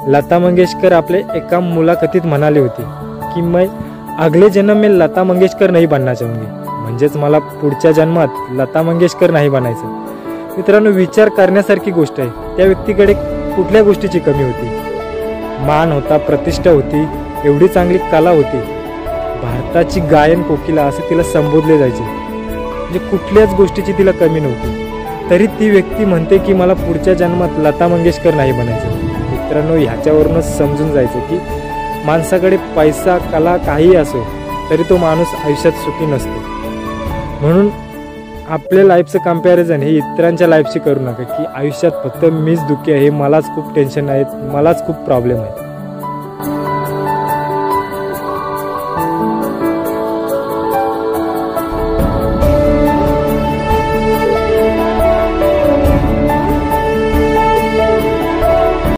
लता मंगेशकर आपले एका मुलाखतीत म्हणाले होते की मैं अगले जन्म में लता मंगेशकर नहीं बनना चाहूँगी, म्हणजेच मला पुढच्या जन्मात लता मंगेशकर नाही बनायचं. मित्रांनो, विचार करण्यासारखी गोष्ट आहे. त्या व्यक्तीकडे कुठल्या गोष्टीची कमी होती? मान होता, प्रतिष्ठा होती, एवढी चांगली कला होती, भारताची गायन कोकिला असे तिला संबोधले जायचे. म्हणजे कुठल्याच गोष्टीची तिला कमी नव्हती. तरी ती व्यक्ती म्हणते की मला पुढच्या जन्मात लता मंगेशकर नाही बनायचं. मित्रांनो, ह्याच्यावरूनच समजून जायचं की माणसाकडे पैसा, कला काहीही असो तरी तो माणूस आयुष्यात सुखी नसतो. म्हणून आपल्या लाईफचं कंपॅरिझन हे इतरांच्या लाईफशी करू नका की आयुष्यात फक्त मीच दुःखी आहे, मलाच खूप टेन्शन आहेत, मलाच खूप प्रॉब्लेम आहेत.